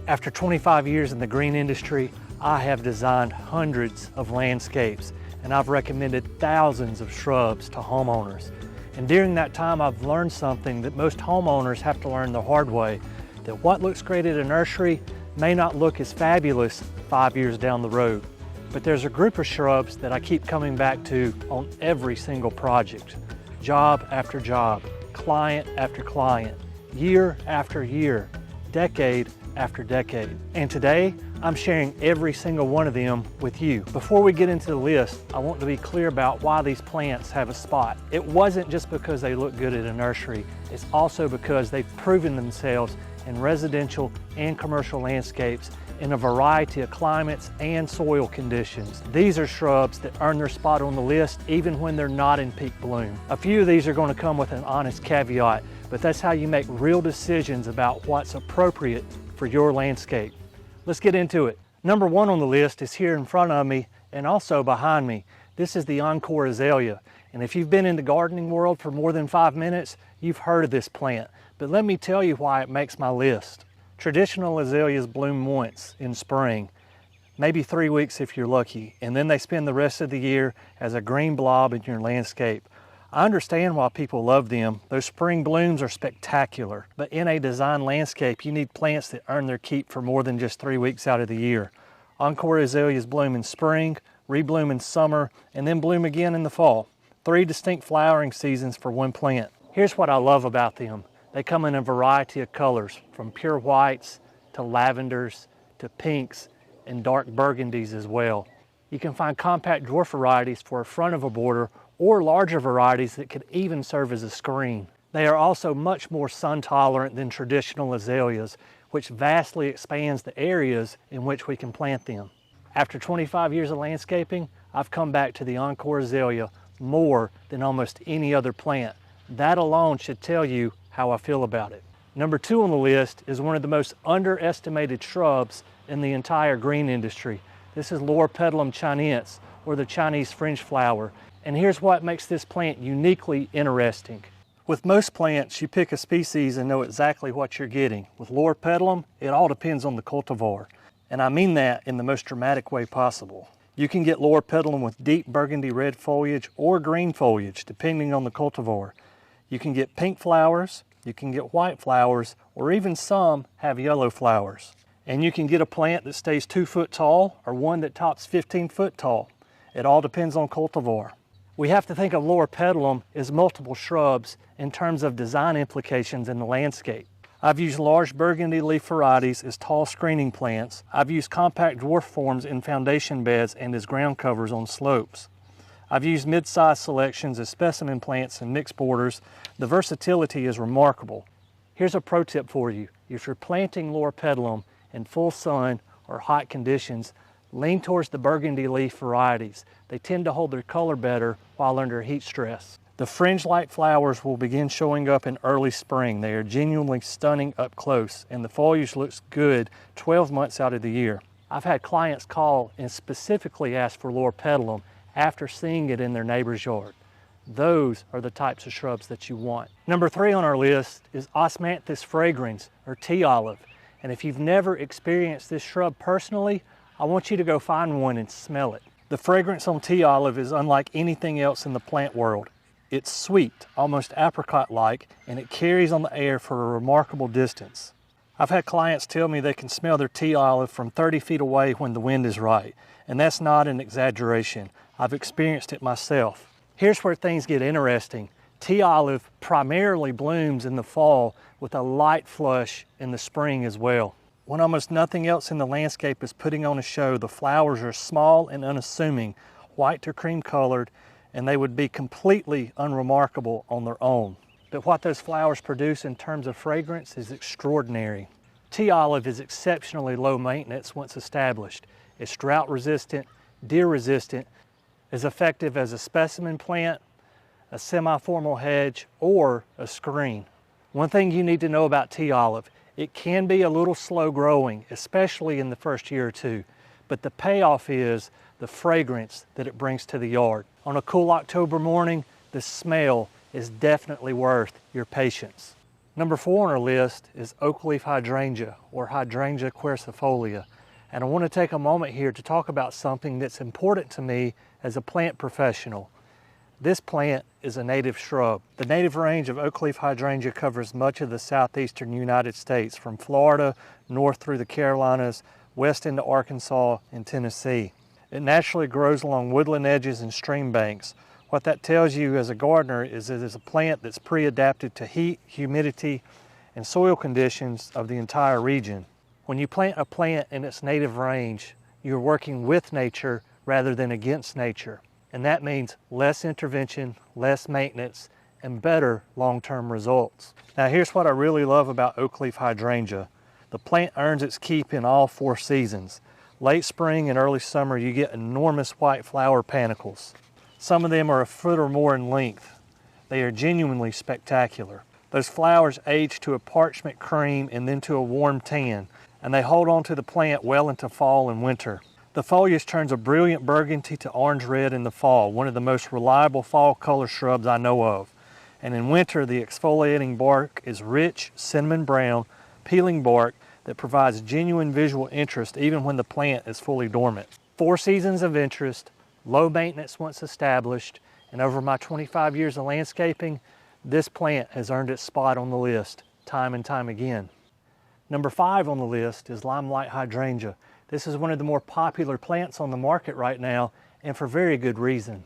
After 25 years in the green industry, I have designed hundreds of landscapes and I've recommended thousands of shrubs to homeowners. And during that time, I've learned something that most homeowners have to learn the hard way, that what looks great at a nursery may not look as fabulous 5 years down the road. But there's a group of shrubs that I keep coming back to on every single project. Job after job, client after client, year after year, decade after decade. And today, I'm sharing every single one of them with you. Before we get into the list, I want to be clear about why these plants have a spot. It wasn't just because they look good at a nursery, it's also because they've proven themselves in residential and commercial landscapes in a variety of climates and soil conditions. These are shrubs that earn their spot on the list even when they're not in peak bloom. A few of these are going to come with an honest caveat, but that's how you make real decisions about what's appropriate for your landscape. Let's get into it. Number one on the list is here in front of me and also behind me. This is the Encore azalea. And if you've been in the gardening world for more than 5 minutes, you've heard of this plant. But let me tell you why it makes my list. Traditional azaleas bloom once in spring, maybe 3 weeks if you're lucky, and then they spend the rest of the year as a green blob in your landscape. I understand why people love them. Those spring blooms are spectacular, but in a design landscape, you need plants that earn their keep for more than just 3 weeks out of the year. Encore azaleas bloom in spring, rebloom in summer, and then bloom again in the fall. 3 distinct flowering seasons for one plant. Here's what I love about them. They come in a variety of colors, from pure whites to lavenders to pinks and dark burgundies as well. You can find compact dwarf varieties for a front of a border or larger varieties that could even serve as a screen. They are also much more sun tolerant than traditional azaleas, which vastly expands the areas in which we can plant them. After 25 years of landscaping, I've come back to the Encore azalea more than almost any other plant. That alone should tell you how I feel about it. Number 2 on the list is one of the most underestimated shrubs in the entire green industry. This is Loropetalum chinense, or the Chinese fringe flower. And here's what makes this plant uniquely interesting. With most plants, you pick a species and know exactly what you're getting. With Loropetalum, it all depends on the cultivar. And I mean that in the most dramatic way possible. You can get Loropetalum with deep burgundy red foliage or green foliage, depending on the cultivar. You can get pink flowers, you can get white flowers, or even some have yellow flowers. And you can get a plant that stays 2 foot tall or one that tops 15 foot tall. It all depends on cultivar. We have to think of Loropetalum as multiple shrubs in terms of design implications in the landscape. I've used large burgundy leaf varieties as tall screening plants. I've used compact dwarf forms in foundation beds and as ground covers on slopes. I've used mid-size selections as specimen plants and mixed borders. The versatility is remarkable. Here's a pro tip for you. If you're planting Loropetalum in full sun or hot conditions, lean towards the burgundy leaf varieties. They tend to hold their color better while under heat stress. The fringe-like flowers will begin showing up in early spring. They are genuinely stunning up close, and the foliage looks good 12 months out of the year. I've had clients call and specifically ask for Loropetalum after seeing it in their neighbor's yard. Those are the types of shrubs that you want. Number 3 on our list is Osmanthus fragrans, or tea olive. And if you've never experienced this shrub personally, I want you to go find one and smell it. The fragrance on tea olive is unlike anything else in the plant world. It's sweet, almost apricot-like, and it carries on the air for a remarkable distance. I've had clients tell me they can smell their tea olive from 30 feet away when the wind is right, and that's not an exaggeration. I've experienced it myself. Here's where things get interesting. Tea olive primarily blooms in the fall with a light flush in the spring as well. When almost nothing else in the landscape is putting on a show, the flowers are small and unassuming, white to cream colored, and they would be completely unremarkable on their own. But what those flowers produce in terms of fragrance is extraordinary. Tea olive is exceptionally low maintenance once established. It's drought resistant, deer resistant, is effective as a specimen plant, a semi-formal hedge, or a screen. One thing you need to know about tea olive, it can be a little slow growing, especially in the first year or two, but the payoff is the fragrance that it brings to the yard. On a cool October morning, the smell is definitely worth your patience. Number 4 on our list is Oakleaf hydrangea, or Hydrangea quercifolia. And I want to take a moment here to talk about something that's important to me as a plant professional. This plant is a native shrub. The native range of Oakleaf hydrangea covers much of the southeastern United States, from Florida, north through the Carolinas, west into Arkansas and Tennessee. It naturally grows along woodland edges and stream banks. What that tells you as a gardener is it is a plant that's pre-adapted to heat, humidity, and soil conditions of the entire region. When you plant a plant in its native range, you're working with nature rather than against nature. And that means less intervention, less maintenance, and better long-term results. Now here's what I really love about Oakleaf hydrangea. The plant earns its keep in all 4 seasons. Late spring and early summer you get enormous white flower panicles. Some of them are a foot or more in length. They are genuinely spectacular. Those flowers age to a parchment cream and then to a warm tan, and they hold on to the plant well into fall and winter. The foliage turns a brilliant burgundy to orange red in the fall, one of the most reliable fall color shrubs I know of. And in winter, the exfoliating bark is rich, cinnamon brown, peeling bark that provides genuine visual interest even when the plant is fully dormant. 4 seasons of interest, low maintenance once established, and over my 25 years of landscaping, this plant has earned its spot on the list time and time again. Number 5 on the list is Limelight hydrangea. This is one of the more popular plants on the market right now, and for very good reason.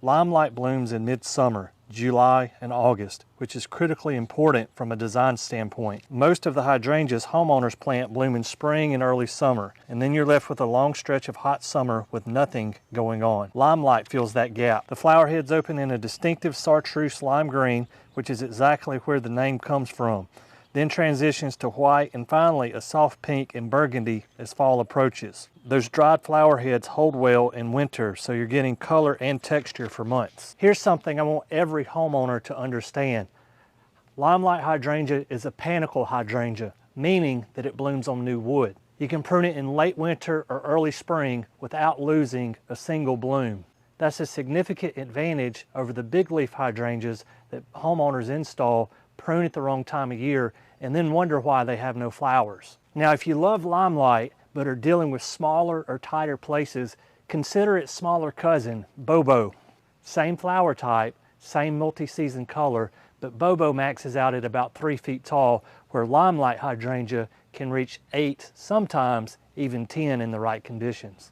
Limelight blooms in midsummer, July and August, which is critically important from a design standpoint. Most of the hydrangeas homeowners plant bloom in spring and early summer, and then you're left with a long stretch of hot summer with nothing going on. Limelight fills that gap. The flower heads open in a distinctive chartreuse lime green, which is exactly where the name comes from. Then transitions to white and finally a soft pink and burgundy as fall approaches. Those dried flower heads hold well in winter, so you're getting color and texture for months. Here's something I want every homeowner to understand. Limelight hydrangea is a panicle hydrangea, meaning that it blooms on new wood. You can prune it in late winter or early spring without losing a single bloom. That's a significant advantage over the big leaf hydrangeas that homeowners install, prune at the wrong time of year, and then wonder why they have no flowers. Now, if you love Limelight but are dealing with smaller or tighter places, consider its smaller cousin, Bobo. Same flower type, same multi-season color, but Bobo maxes out at about 3 feet tall, where Limelight hydrangea can reach 8, sometimes even 10 in the right conditions.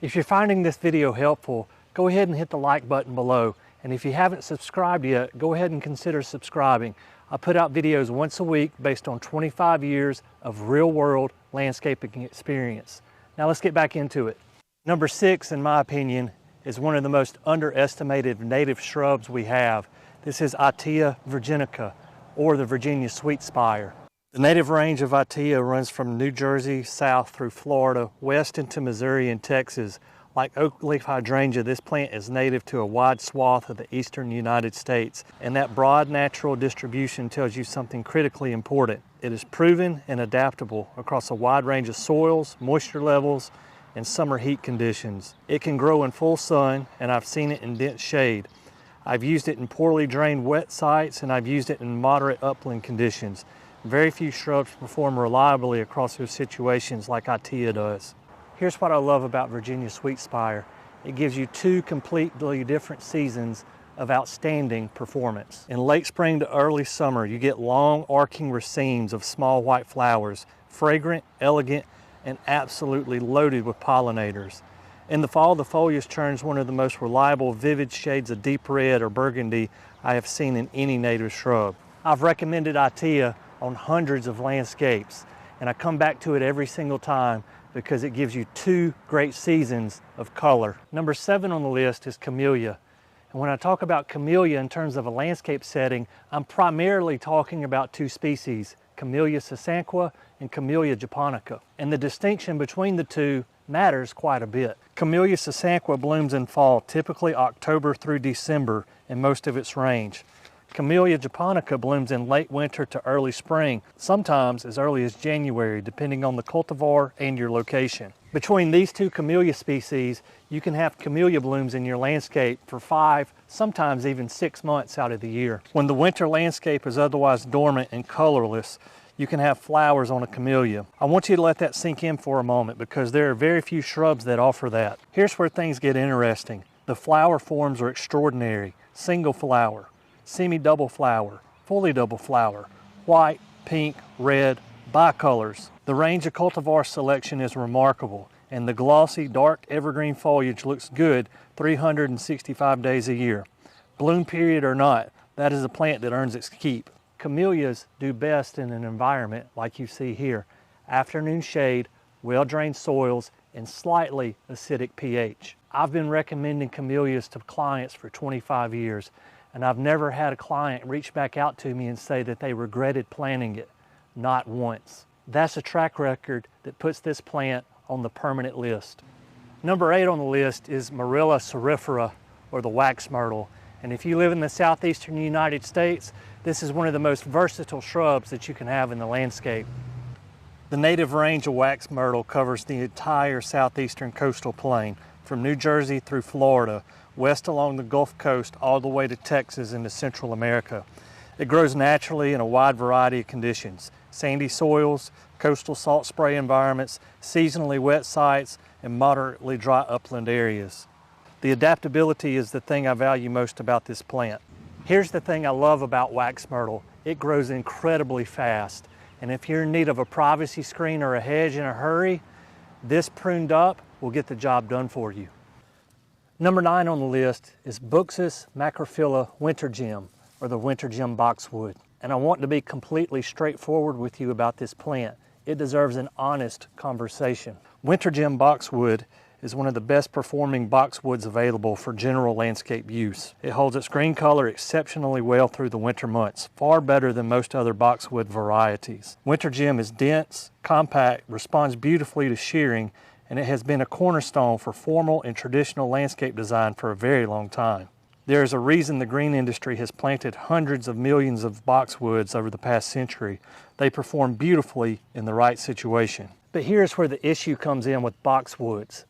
If you're finding this video helpful, go ahead and hit the like button below. And if you haven't subscribed yet, go ahead and consider subscribing. I put out videos once a week based on 25 years of real-world landscaping experience. Now let's get back into it. Number 6, in my opinion, is one of the most underestimated native shrubs we have. This is Itea virginica, or the Virginia sweetspire. The native range of Itea runs from New Jersey south through Florida, west into Missouri and Texas. Like Oakleaf hydrangea, this plant is native to a wide swath of the eastern United States, and that broad natural distribution tells you something critically important. It is proven and adaptable across a wide range of soils, moisture levels, and summer heat conditions. It can grow in full sun, and I've seen it in dense shade. I've used it in poorly drained wet sites, and I've used it in moderate upland conditions. Very few shrubs perform reliably across those situations like Itea does. Here's what I love about Virginia sweetspire. It gives you 2 completely different seasons of outstanding performance. In late spring to early summer, you get long arcing racemes of small white flowers, fragrant, elegant, and absolutely loaded with pollinators. In the fall, the foliage turns one of the most reliable, vivid shades of deep red or burgundy I have seen in any native shrub. I've recommended Itea on hundreds of landscapes, and I come back to it every single time because it gives you 2 great seasons of color. Number 7 on the list is Camellia. And when I talk about Camellia in terms of a landscape setting, I'm primarily talking about 2 species, Camellia sasanqua and Camellia japonica. And the distinction between the 2 matters quite a bit. Camellia sasanqua blooms in fall, typically October through December in most of its range. Camellia japonica blooms in late winter to early spring, sometimes as early as January, depending on the cultivar and your location. Between these 2 camellia species, you can have camellia blooms in your landscape for 5 sometimes even 6 months out of the year. When the winter landscape is otherwise dormant and colorless, you can have flowers on a camellia. I want you to let that sink in for a moment because there are very few shrubs that offer that. Here's where things get interesting. The flower forms are extraordinary. Single flower, semi-double flower, fully double flower, white, pink, red, bicolors. The range of cultivar selection is remarkable, and the glossy, dark evergreen foliage looks good 365 days a year. Bloom period or not, that is a plant that earns its keep. Camellias do best in an environment like you see here. Afternoon shade, well-drained soils, and slightly acidic pH. I've been recommending camellias to clients for 25 years, and I've never had a client reach back out to me and say that they regretted planting it. Not once. That's a track record that puts this plant on the permanent list. Number 8 on the list is Myrtle cerifera, or the wax myrtle. And if you live in the southeastern United States, this is one of the most versatile shrubs that you can have in the landscape. The native range of wax myrtle covers the entire southeastern coastal plain, from New Jersey through Florida, west along the Gulf Coast, all the way to Texas into Central America. It grows naturally in a wide variety of conditions: sandy soils, coastal salt spray environments, seasonally wet sites, and moderately dry upland areas. The adaptability is the thing I value most about this plant. Here's the thing I love about wax myrtle. It grows incredibly fast. And if you're in need of a privacy screen or a hedge in a hurry, this pruned up will get the job done for you. Number 9 on the list is Buxus macrophylla winter gem, or the winter gem boxwood. And I want to be completely straightforward with you about this plant. It deserves an honest conversation. Winter gem boxwood is one of the best performing boxwoods available for general landscape use. It holds its green color exceptionally well through the winter months, far better than most other boxwood varieties. Winter gem is dense, compact, responds beautifully to shearing, and it has been a cornerstone for formal and traditional landscape design for a very long time. There is a reason the green industry has planted hundreds of millions of boxwoods over the past century. They perform beautifully in the right situation. But here's where the issue comes in with boxwoods.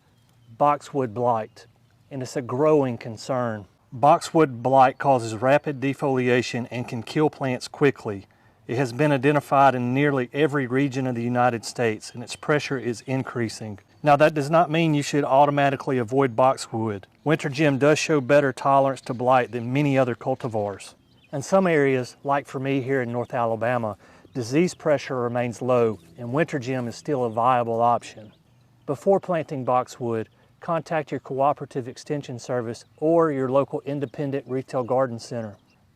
Boxwood blight, and it's a growing concern. Boxwood blight causes rapid defoliation and can kill plants quickly. It has been identified in nearly every region of the United States, and its pressure is increasing. Now, that does not mean you should automatically avoid boxwood. Winter gem does show better tolerance to blight than many other cultivars. In some areas, like for me here in North Alabama, disease pressure remains low, and winter gem is still a viable option. Before planting boxwood, contact your cooperative extension service or your local independent retail garden center.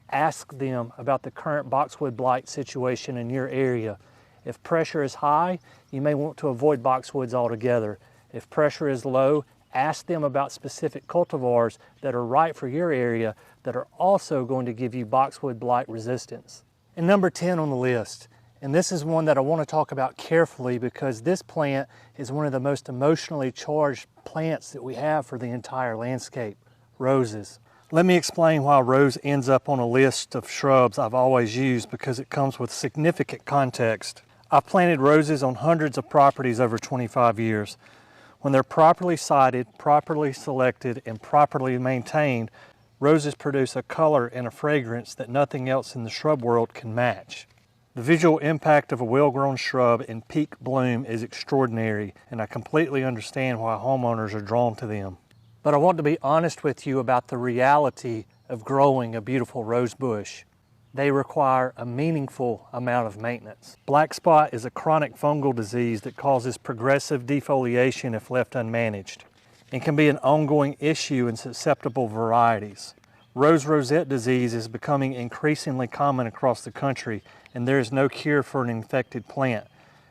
Ask them about the current boxwood blight situation in your area. If pressure is high, you may want to avoid boxwoods altogether. If pressure is low, ask them about specific cultivars that are right for your area that are also going to give you boxwood blight resistance. And number 10 on the list, and this is one that I want to talk about carefully because this plant is one of the most emotionally charged plants that we have for the entire landscape: roses. Let me explain why rose ends up on a list of shrubs I've always used, because it comes with significant context. I've planted roses on hundreds of properties over 25 years. When they're properly sited, properly selected, and properly maintained, roses produce a color and a fragrance that nothing else in the shrub world can match. The visual impact of a well-grown shrub in peak bloom is extraordinary, and I completely understand why homeowners are drawn to them. But I want to be honest with you about the reality of growing a beautiful rose bush. They require a meaningful amount of maintenance. Black spot is a chronic fungal disease that causes progressive defoliation if left unmanaged, and can be an ongoing issue in susceptible varieties. Rose rosette disease is becoming increasingly common across the country, and there is no cure for an infected plant.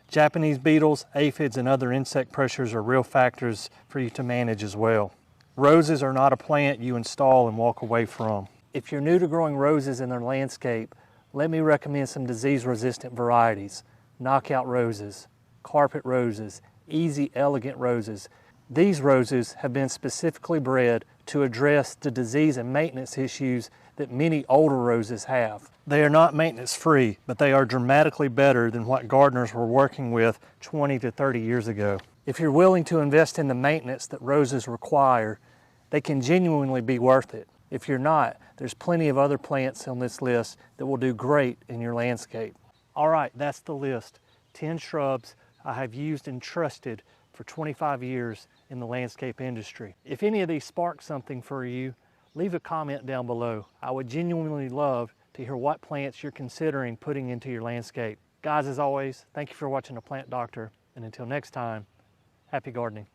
Japanese beetles, aphids, and other insect pressures are real factors for you to manage as well. Roses are not a plant you install and walk away from. If you're new to growing roses in their landscape, let me recommend some disease-resistant varieties: knockout roses, carpet roses, easy elegant roses. These roses have been specifically bred to address the disease and maintenance issues that many older roses have. They are not maintenance free, but they are dramatically better than what gardeners were working with 20 to 30 years ago. If you're willing to invest in the maintenance that roses require, they can genuinely be worth it. If you're not, there's plenty of other plants on this list that will do great in your landscape. All right, that's the list. 10 shrubs I have used and trusted for 25 years in the landscape industry. If any of these spark something for you, leave a comment down below. I would genuinely love to hear what plants you're considering putting into your landscape. Guys, as always, thank you for watching The Plant Doctor, and until next time, happy gardening.